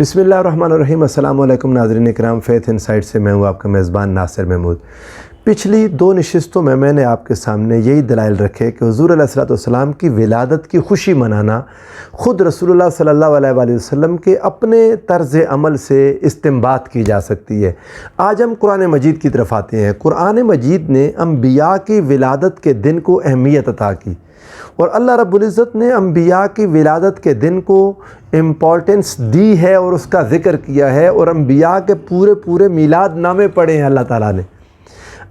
बिस्मिल्लाहिर्रहमानिर्रहीम। अस्सलाम वालेकुम नाज़रीन इकराम, फ़ेथ इनसाइट से मैं हूँ आपका मेज़बान नासिर महमूद। पिछली दो नशिस्तों में मैंने आपके सामने यही दलाइल रखे कि हुज़ूर अलैहिस्सलाम की विलादत की खुशी मनाना ख़ुद रसूलुल्लाह सल्लल्लाहु अलैहि वसल्लम के अपने तर्ज़ अमल से इस्तिंबात की जा सकती है। आज हम कुरान मजीद की तरफ आते हैं। कुरान मजीद ने अंबिया की विलादत के दिन को अहमियत अता की और अल्लाह रब्बुल इज़्ज़त ने अंबिया की विलादत के दिन को इम्पॉर्टेंस दी है और उसका ज़िक्र किया है और अंबिया के पूरे पूरे मीलाद नामे पढ़े हैं अल्लाह ताला ने।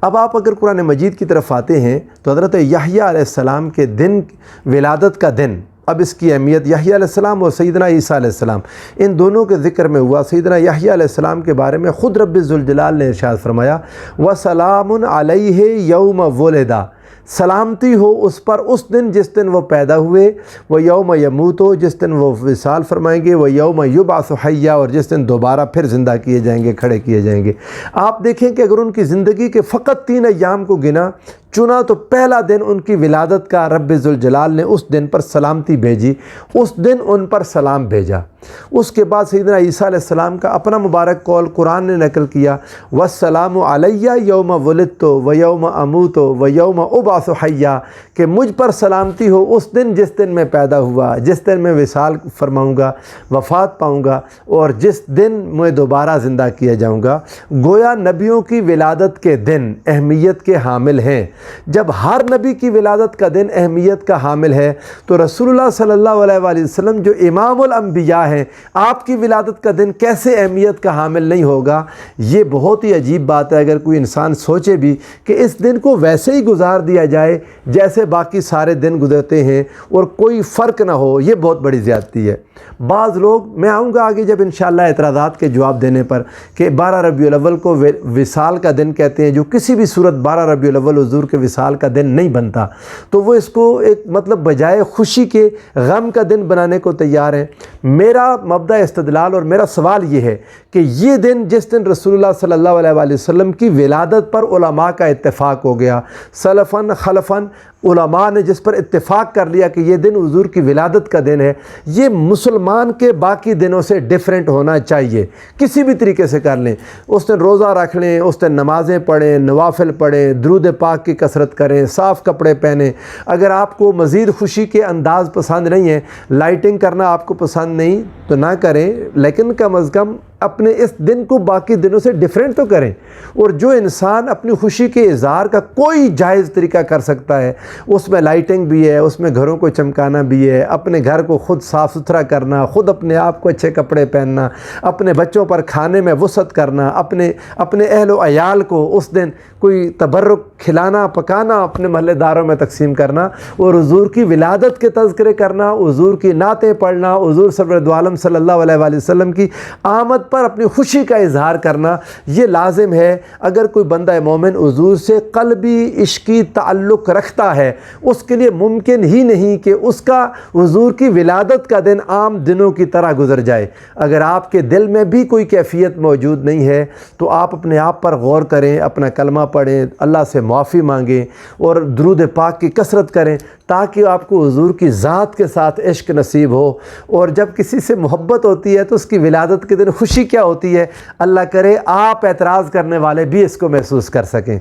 अब आप अगर कुरान मजीद की तरफ आते हैं तो हज़रत यहया अलैहिस्सलाम के दिन, विलादत का दिन, अब इसकी अहमियत यहया अलैहिस्सलाम और सैयदना ईसा अलैहिस्सलाम इन दोनों के ज़िक्र में हुआ। सैयदना यहया अलैहिस्सलाम के बारे में ख़ुद रब्बुल ज़ुल जलाल ने इरशाद फरमाया, व सलामुन अलैहि यौम वुलिदा, सलामती हो उस पर उस दिन जिस दिन वो पैदा हुए, व यौम यमूत हो जिस दिन वो विसाल फरमाएंगे, व यौम युबअसु हय्या और जिस दिन दोबारा फिर ज़िंदा किए जाएंगे, खड़े किए जाएंगे। आप देखें कि अगर उनकी ज़िंदगी के फ़कत 3 अय्याम को गिना चुना तो पहला दिन उनकी विलादत का रब्बुल ज़ुल जलाल ने उस दिन पर सलामती भेजी, उस दिन उन पर सलाम भेजा। उसके बाद सैयदना ईसा अलैहिस्सलाम का अपना मुबारक कौल कुरान ने नकल किया, वस्सलामु अलैया यौम वुलिदतु व यौम अमूतु व यौम उबअसु हय्या, कि मुझ पर सलामती हो उस दिन जिस दिन मैं पैदा हुआ, जिस दिन मैं विसाल फरमाऊँगा, वफ़ात पाऊँगा और जिस दिन मैं दोबारा ज़िंदा किया जाऊँगा। गोया नबियों की विलादत के दिन अहमियत के हामिल हैं। जब हर नबी की विलादत का दिन अहमियत का हामिल है तो रसूलुल्लाह सल्लल्लाहु अलैहि वसल्लम जो इमामुल अंबिया हैं, आपकी विलादत का दिन कैसे अहमियत का हामिल नहीं होगा। ये बहुत ही अजीब बात है। अगर कोई इंसान सोचे भी कि इस दिन को वैसे ही गुजार दिया जाए जैसे बाकी सारे दिन गुजरते हैं और कोई फ़र्क ना हो, ये बहुत बड़ी ज़्यादती है। बाज़ लोग, मैं आऊँगा आगे जब इंशाअल्लाह एतराज़ात के जवाब देने पर, कि 12 रबीउल अव्वल को विसाल का दिन कहते हैं, जो किसी भी सूरत 12 रबीउल अव्वल हुज़ूर के विसाल का दिन नहीं बनता, तो वो इसको एक मतलब बजाय खुशी के गम का दिन बनाने को तैयार हैं। मेरा मबदा इस्तदलाल और मेरा सवाल ये है कि ये दिन जिस दिन रसूलुल्लाह सल्लल्लाहु अलैहि वसल्लम की विलादत पर उलमा का इत्तेफाक हो गया, सलफ़न खलफ़न उलमा ने जिस पर इत्तेफाक कर लिया कि ये दिन हुज़ूर की विलादत का दिन है, ये मुसलमान के बाकी दिनों से डिफरेंट होना चाहिए। किसी भी तरीके से कर लें, उस दिन रोज़ा रख लें, उस दिन नमाज़ें पढ़ें, नवाफ़िल पढ़ें, दुरूद पाक की कसरत करें, साफ़ कपड़े पहनें। अगर आपको मज़ीद खुशी के अंदाज़ पसंद नहीं है, लाइटिंग करना आपको पसंद नहीं तो ना करें, लेकिन कम अज़ कम अपने इस दिन को बाकी दिनों से डिफरेंट तो करें। और जो इंसान अपनी खुशी के इज़हार का कोई जायज़ तरीका कर सकता है, उसमें लाइटिंग भी है, उसमें घरों को चमकाना भी है, अपने घर को ख़ुद साफ़ सुथरा करना, ख़ुद अपने आप को अच्छे कपड़े पहनना, अपने बच्चों पर खाने में वसअत करना, अपने अहल व अयाल को उस दिन कोई तबर्रुक खिलाना पकाना, अपने महल्लेदारों में तकसीम करना और हुज़ूर की विलादत के तज़किरे करना, हुज़ूर की नातें पढ़ना, हुज़ूर सरवर दो आलम सल्लल्लाहु अलैहि वसल्लम की आमद पर अपनी खुशी का इजहार करना, ये लाजिम है। अगर कोई बंदा मोमिन हुज़ूर से क़ल्बी इश्की ताल्लुक़ रखता है, उसके लिए मुमकिन ही नहीं कि उसका हुज़ूर की विलादत का दिन आम दिनों की तरह गुजर जाए। अगर आपके दिल में भी कोई कैफियत मौजूद नहीं है तो आप अपने आप पर गौर करें, अपना कलमा पढ़ें, अल्लाह से माफ़ी मांगें और दुरूद पाक की कसरत करें ताकि आपको हुज़ूर की ज़ात के साथ इश्क नसीब हो। और जब किसी से मोहब्बत होती है तो उसकी विलादत के दिन खुशी क्या होती है, अल्लाह करे आप एतराज़ करने वाले भी इसको महसूस कर सकें।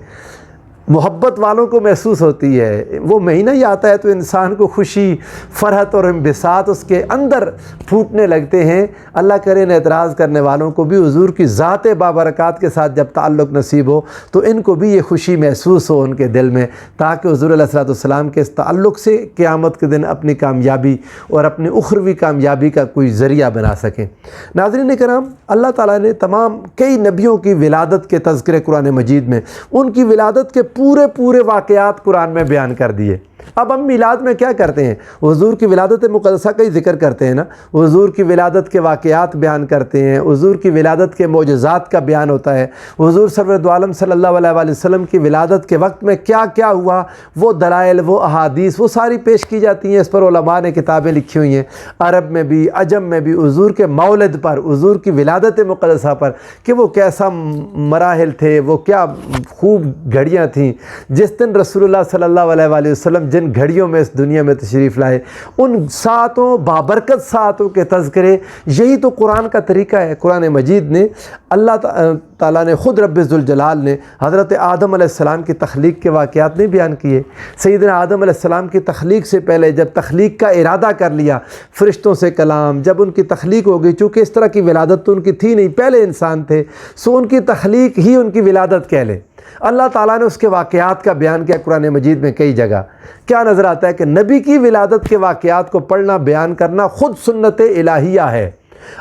मोहब्बत वालों को महसूस होती है। वो महीना ही आता है तो इंसान को खुशी, फ़रहत और इंबिसात उसके अंदर फूटने लगते हैं। अल्लाह करे न एतराज़ करने वालों को भी हुज़ूर की ज़ात बाबरकत के साथ जब ताल्लुक़ नसीब हो तो इनको भी ये खुशी महसूस हो उनके दिल में, ताकि हुज़ूर अलैहिस्सलाम के इस ताल्लुक़ से क़यामत के दिन अपनी कामयाबी और अपनी उखरवी कामयाबी का कोई ज़रिया बना सकें। नाज़रीन किराम, अल्लाह ताला ने तमाम कई नबियों की विलादत के तज़किरे कुरान मजीद में, उनकी विलादत के पूरे वाक़यात कुरान में बयान कर दिए। अब हम मिलाद में क्या करते हैं, हुज़ूर की विलादत मुक़द्दसा का ही ज़िक्र करते हैं ना, हुज़ूर की विलादत के वाक़यात बयान करते हैं, हुज़ूर की विलादत के मौजज़ात का बयान होता है, हुज़ूर सरवर दो आलम सल्लल्लाहु अलैहि वसल्लम की विलादत के वक्त में क्या क्या हुआ, वो दलाइल, वो अहादीस, वो सारी पेश की जाती हैं। इस पर उलमा ने किताबें लिखी हुई हैं, अरब में भी अजम में भी, हुज़ूर के मौलिद पर, हुज़ूर की विलादत मुक़द्दसा पर, कि वो कैसा मराहिल थे, वो क्या खूब घड़ियाँ थीं। जिस दिन रसूलुल्लाह सल्लल्लाहु अलैहि वसल्लम جن گھڑیوں میں اس دنیا میں تشریف لائے، ان ساتوں بابرکت ساتوں کے تذکرے، یہی تو قرآن کا طریقہ ہے۔ قرآن مجید نے اللہ تعالیٰ نے خود رب ذوالجلال نے حضرت آدم علیہ السلام کی تخلیق کے واقعات نہیں بیان کیے۔ سیدنا آدم علیہ السلام کی تخلیق سے پہلے جب تخلیق کا ارادہ کر لیا، فرشتوں سے کلام، جب ان کی تخلیق ہو گئی، چونکہ اس طرح کی ولادت تو ان کی تھی نہیں، پہلے انسان تھے، سو ان کی تخلیق ہی ان کی ولادت کہہ لیں۔ اللہ تعالیٰ نے اس کے واقعات کا بیان کیا قرآن مجید میں کئی جگہ۔ کیا نظر آتا ہے کہ نبی کی ولادت کے واقعات کو پڑھنا، بیان کرنا خود سنت الہیہ ہے۔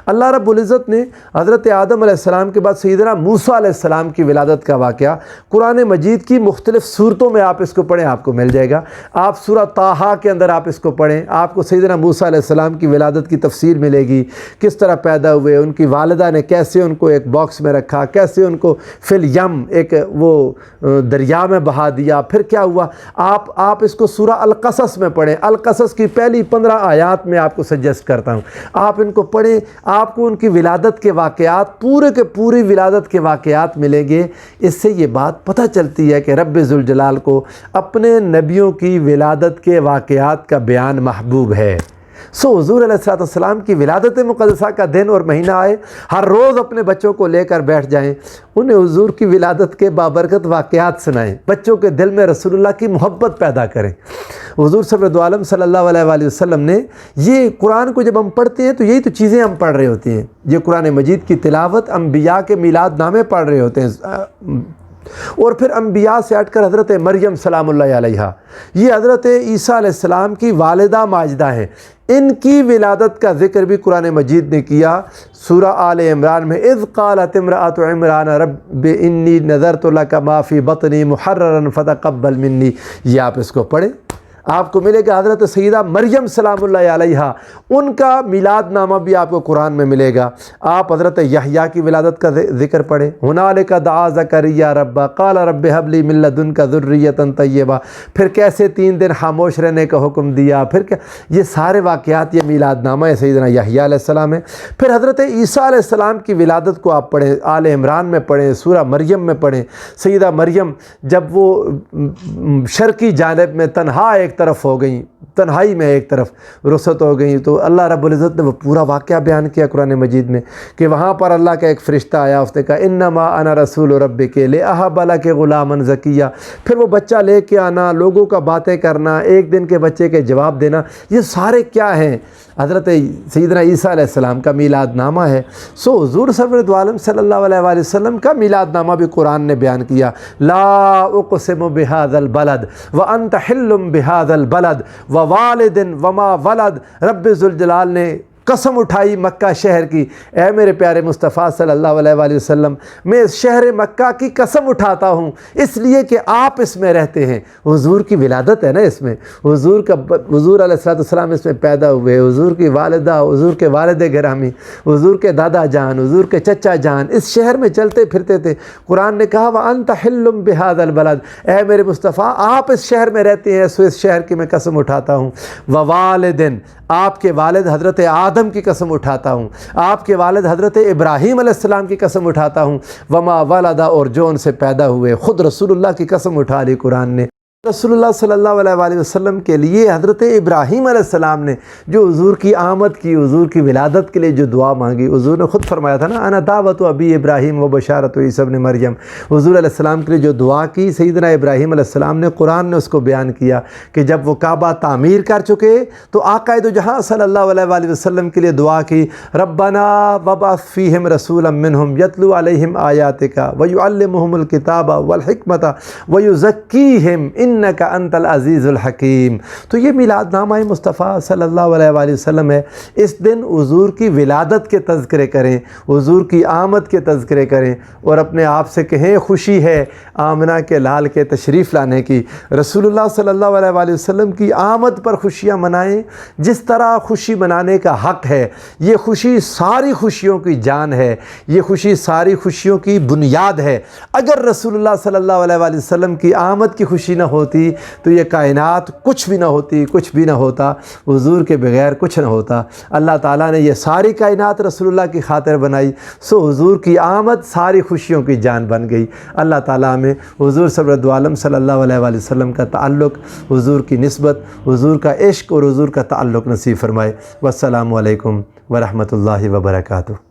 اللہ رب العزت نے حضرت آدم علیہ السلام کے بعد سیدنا موسیٰ علیہ السلام کی ولادت کا واقعہ قرآن مجید کی مختلف صورتوں میں آپ اس کو پڑھیں، آپ کو مل جائے گا۔ آپ سورہ طٰہٰ کے اندر آپ اس کو پڑھیں، آپ کو سیدنا موسیٰ علیہ السلام کی ولادت کی تفصیل ملے گی، کس طرح پیدا ہوئے، ان کی والدہ نے کیسے ان کو ایک باکس میں رکھا، کیسے ان کو فی الیم ایک وہ دریا میں بہا دیا، پھر کیا ہوا۔ آپ اس کو سورہ القصص میں پڑھیں، القصص کی پہلی 15 آیات میں آپ کو سجیسٹ کرتا ہوں، آپ ان کو پڑھیں، آپ کو ان کی ولادت کے واقعات، پورے کے پوری ولادت کے واقعات ملیں گے۔ اس سے یہ بات پتہ چلتی ہے کہ رب ذوالجلال کو اپنے نبیوں کی ولادت کے واقعات کا بیان محبوب ہے۔ سو حضور علیہ السلام کی ولادت مقدسہ کا دن اور مہینہ آئے، ہر روز اپنے بچوں کو لے کر بیٹھ جائیں، انہیں حضور کی ولادت کے بابرکت واقعات سنائیں، بچوں کے دل میں رسول اللہ کی محبت پیدا کریں۔ حضور سرور عالم صلی اللہ علیہ وآلہ وسلم نے یہ قرآن کو جب ہم پڑھتے ہیں تو یہی تو چیزیں ہم پڑھ رہے ہوتی ہیں، یہ قرآن مجید کی تلاوت، انبیاء کے میلاد نامے پڑھ رہے ہوتے ہیں، اور پھر انبیاء سے ہٹ کر حضرت مریم سلام اللہ علیہا، یہ حضرت عیسیٰ علیہ السلام کی والدہ ماجدہ ہیں، ان کی ولادت کا ذکر بھی قرآن مجید نے کیا۔ سورہ آل عمران میں اذ قالت امرأۃ عمران رب انی نذرت لک ما فی بطنی محررا فتقبل منی، یہ آپ اس کو پڑھیں، آپ کو ملے گا۔ حضرت سیدہ مریم سلام اللہ علیہا، ان کا میلاد نامہ بھی آپ کو قرآن میں ملے گا۔ آپ حضرت یحییٰ کی ولادت کا ذکر پڑھیں، ہنالک دعا زکریا ربہ قال رب ہب لی من لدنک ذریۃ طیبہ، پھر کیسے 3 دن خاموش رہنے کا حکم دیا، پھر کیا، یہ سارے واقعات، یہ میلاد نامہ ہے سیدنا یحییٰ علیہ السلام ہے۔ پھر حضرت عیسیٰ علیہ السلام کی ولادت کو آپ پڑھیں، آل عمران میں پڑھیں، سورہ مریم میں پڑھیں۔ سیدہ مریم جب وہ شرقی جانب میں تنہا ایک طرف ہو گئیں، تنہائی میں ایک طرف رخصت ہو گئیں، تو اللہ رب العزت نے وہ پورا واقعہ بیان کیا قرآن مجید میں کہ وہاں پر اللہ کا ایک فرشتہ آیا، اس نے کہا انما انا رسول ربک لأہب لک غلاما زکیہ، پھر وہ بچہ لے کے آنا، لوگوں کا باتیں کرنا، ایک دن کے بچے کے جواب دینا، یہ سارے کیا ہیں؟ حضرت سیدنا عیسیٰ علیہ السلام کا میلاد نامہ ہے۔ سو حضور سرور دو عالم صلی اللہ علیہ وآلہ وسلم کا میلاد نامہ بھی قرآن نے بیان کیا، لا اقسم بہذا البلد وانت حل بہذا البلد ووالد وما ولد، رب ذوالجلال نے قسم اٹھائی مکہ شہر کی، اے میرے پیارے مصطفیٰ صلی اللہ علیہ وآلہ وسلم، میں اس شہر مکہ کی قسم اٹھاتا ہوں اس لیے کہ آپ اس میں رہتے ہیں۔ حضور کی ولادت ہے نا اس میں، حضور علیہ السلام اس میں پیدا ہوئے، حضور کی والدہ، حضور کے والد گرامی، حضور کے دادا جان، حضور کے چچا جان اس شہر میں چلتے پھرتے تھے۔ قرآن نے کہا وَأَنْتَ حِلٌّ بِهَذَا الْبَلَدِ، اے میرے مصطفیٰ آپ اس شہر میں رہتے ہیں، سو اس شہر کی میں قسم اٹھاتا ہوں۔ وَوَالِدٍ، آپ کے والد حضرت آدم کی قسم اٹھاتا ہوں، آپ کے والد حضرت ابراہیم علیہ السلام کی قسم اٹھاتا ہوں، وما ولدا، اور جو ان سے پیدا ہوئے، خود رسول اللہ کی قسم اٹھا لی قرآن نے۔ رسول اللہ صلی اللہ علیہ وآلہ وسلم کے لیے حضرت ابراہیم علیہ السلام نے جو حضور کی آمد کی، حضور کی ولادت کے لیے جو دعا مانگی، حضور نے خود فرمایا تھا نا انا دعوت ابی ابراہیم و بشارت عیسی ابن مریم، حضور علیہ السلام کے لیے جو دعا کی سیدنا ابراہیم علیہ السلام نے، قرآن نے اس کو بیان کیا کہ جب وہ کعبہ تعمیر کر چکے تو آقا دو جہاں صلی اللہ علیہ وآلہ وسلم کے لیے دعا کی، ربنا وابعث فیہم رسولا منہم یتلو علیہم آیاتک ویعلمہم الکتاب والحکمت ویزکیہم انک انت العزیز الحکیم۔ تو یہ میلاد نامہ مصطفیٰ صلی اللہ علیہ وآلہ وسلم ہے۔ اس دن حضور کی ولادت کے تذکرے کریں، حضور کی آمد کے تذکرے کریں، اور اپنے آپ سے کہیں خوشی ہے آمنہ کے لال کے تشریف لانے کی۔ رسول اللہ صلی اللہ علیہ وآلہ وسلم کی آمد پر خوشیاں منائیں جس طرح خوشی منانے کا حق ہے۔ یہ خوشی ساری خوشیوں کی جان ہے، یہ خوشی ساری خوشیوں کی بنیاد ہے۔ اگر رسول اللہ صلی اللہ علیہ وآلہ وسلم کی آمد کی خوشی نہ ہوتی ہوتی تو یہ کائنات کچھ بھی نہ ہوتی، کچھ بھی نہ ہوتا، حضور کے بغیر کچھ نہ ہوتا۔ اللہ تعالیٰ نے یہ ساری کائنات رسول اللہ کی خاطر بنائی، سو حضور کی آمد ساری خوشیوں کی جان بن گئی۔ اللہ تعالیٰ ہمیں حضور سرورت عالم صلی اللہ علیہ وآلہ وسلم کا تعلق، حضور کی نسبت، حضور کا عشق اور حضور کا تعلق نصیب فرمائے۔ والسلام علیکم ورحمۃ اللہ وبرکاتہ۔